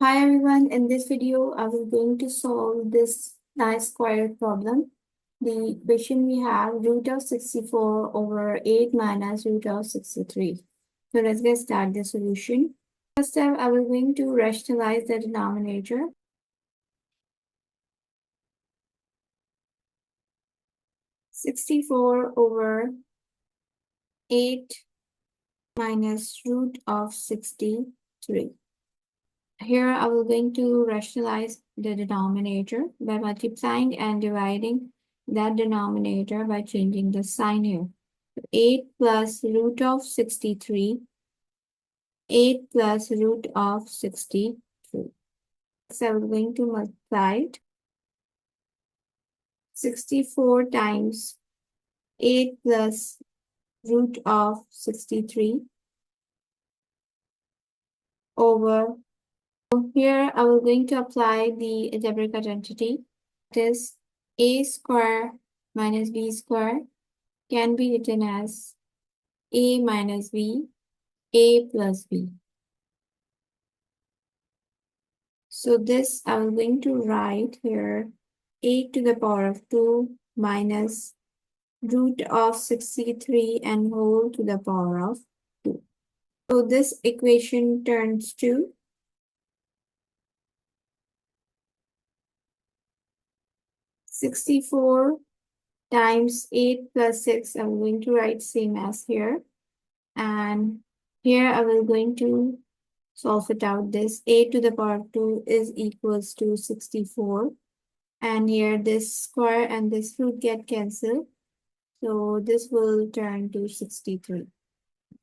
Hi everyone, in this video I will going to solve this nice quadratic problem. The equation we have root of 64 over 8 minus root of 63. So let's get started the solution. First step, I will going to rationalize the denominator. (64 over 8 minus root of 63). Here I will going to rationalize the denominator by multiplying and dividing that denominator by changing the sign here. 8 plus root of 63, 8 plus root of 63. So I'm going to multiply it. 64 times 8 plus root of 63 over. Here I will going to apply the algebraic identity. That is a square minus b square can be written as a minus b, a plus b. So this I am going to write here a to the power of 2 minus root of 63 and whole to the power of 2. So this equation turns to 64 times 8 plus 6. I'm going to write same as here. And here I will going to solve it out. This a to the power of 2 is equals to 64. And here this square and this root get cancelled. So this will turn to 63.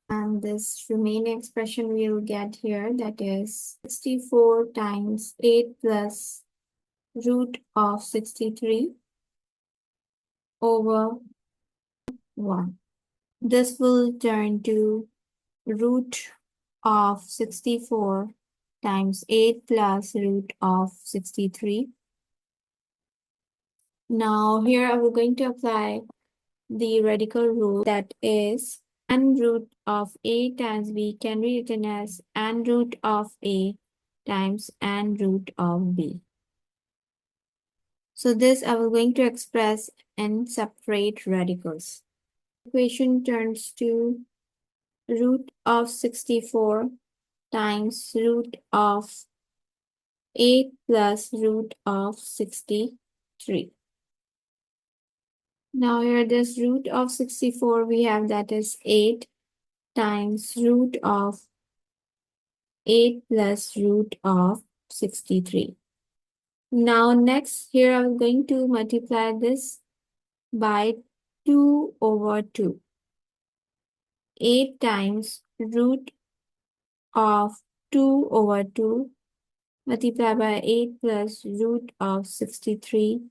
And this remaining expression we will get here, that is 64 times 8 plus root of 63 over 1. This will turn to root of 64 times 8 plus root of 63. Now here I will going to apply the radical rule, that is n root of a times b can be written as n root of a times n root of b. So this I will going to express in separate radicals. Equation turns to root of 64 times root of 8 plus root of 63. Now here this root of 64 we have, that is 8 times root of 8 plus root of 63. Now next here I'm going to multiply this by 2 over 2. 8 times root of 2 over 2 multiplied by 8 plus root of 63.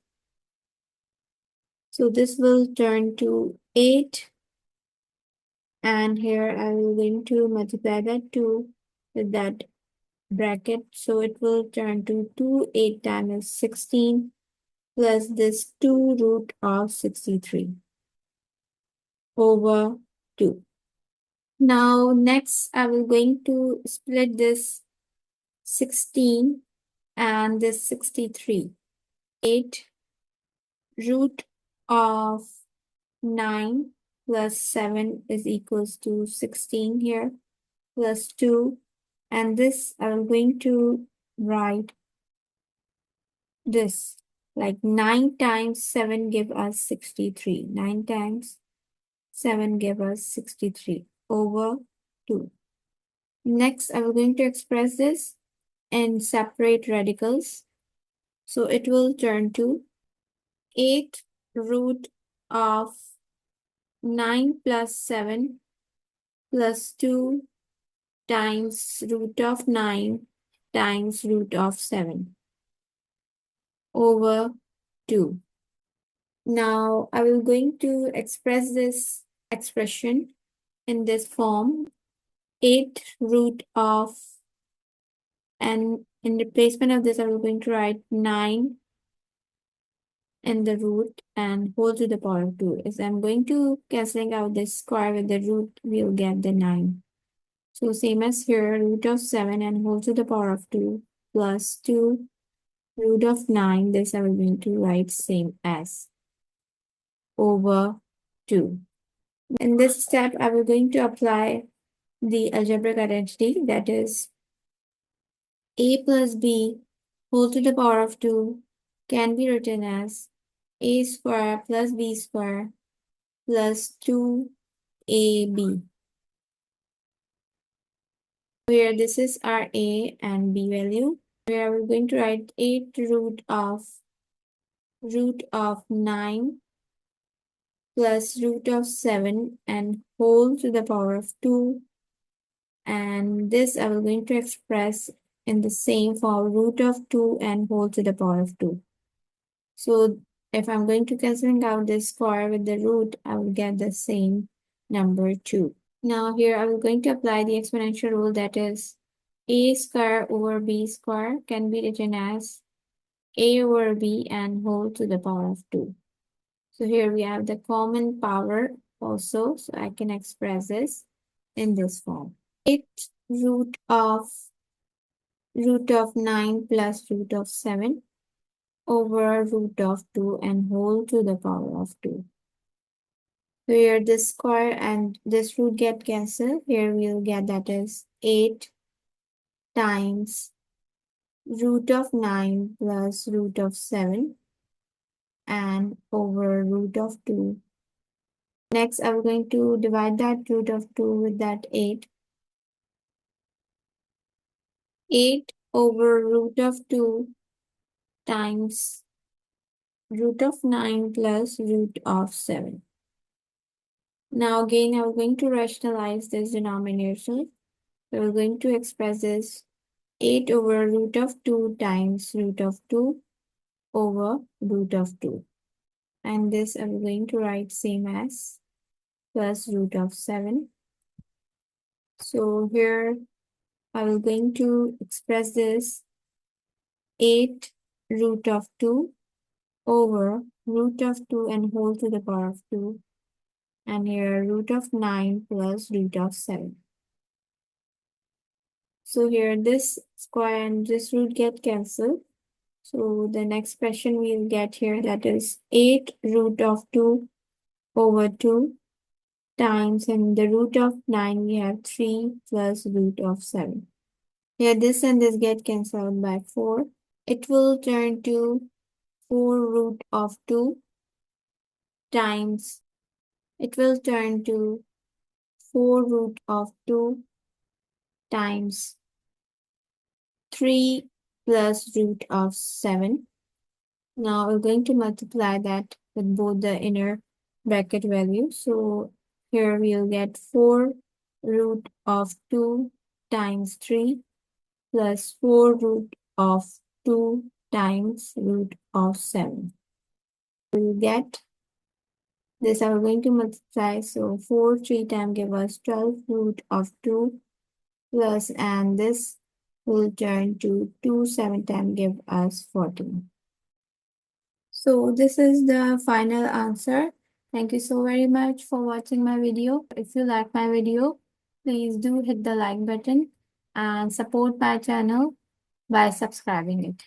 So this will turn to 8. And here I will going to multiply that 2 with that bracket. So it will turn to 2, 8 times 16 plus this 2 root of 63 over 2. Now next I will going to split this 16 and this 63. 8 root of 9 plus 7 is equals to 16 here, plus 2. And this I'm going to write this, like 9 times 7 give us 63. 9 times 7 give us 63 over 2. Next, I'm going to express this in separate radicals. So it will turn to 8 root of 9 plus 7 plus 2 times root of 9 times root of 7 over 2. Now I will going to express this expression in this form. 8 root of, and in replacement of this I will going to write 9 in the root and whole to the power of 2. As I'm going to cancelling out this square with the root, we'll get the 9. So same as here, root of 7 and whole to the power of 2 plus 2 root of 9. This I will going to write same as over 2. In this step, I will going to apply the algebraic identity, that is a plus b whole to the power of 2 can be written as a square plus b square plus 2ab, where this is our a and b value, where we're going to write 8 root of 9 plus root of 7 and whole to the power of 2, and this I will going to express in the same form, root of 2 and whole to the power of 2. So if I'm going to cancelling out this square with the root, I will get the same number 2. Now here I will going to apply the exponential rule, that is a square over b square can be written as a over b and whole to the power of 2. So here we have the common power also, so I can express this in this form. 8 root of 9 plus root of 7 over root of 2 and whole to the power of 2. So here this square and this root get cancelled. Here we'll get that is 8 times root of 9 plus root of 7 and over root of 2. Next, I'm going to divide that root of 2 with that 8. 8 over root of 2 times root of 9 plus root of 7. Now again, I'm going to rationalize this denominator. So we're going to express this 8 over root of 2 times root of 2 over root of 2. And this I'm going to write same as plus root of 7. So here I will going to express this 8 root of 2 over root of 2 and whole to the power of 2. And here root of 9 plus root of 7. So here this square and this root get cancelled. So the next expression we'll get here, that is 8 root of 2 over 2 times, and the root of 9 we have 3 plus root of 7. Here this and this get cancelled by 4. It will turn to 4 root of 2 times, it will turn to 4 root of 2 times 3 plus root of 7. Now we're going to multiply that with both the inner bracket values. So here we'll get 4 root of 2 times 3 plus 4 root of 2 times root of 7. We'll get this, I'm going to multiply. So 4 3 times give us 12 root of 2 plus, and this will turn to 2 7 times give us 14. So this is the final answer. Thank you so very much for watching my video. If you like my video, please do hit the like button and support my channel by subscribing it.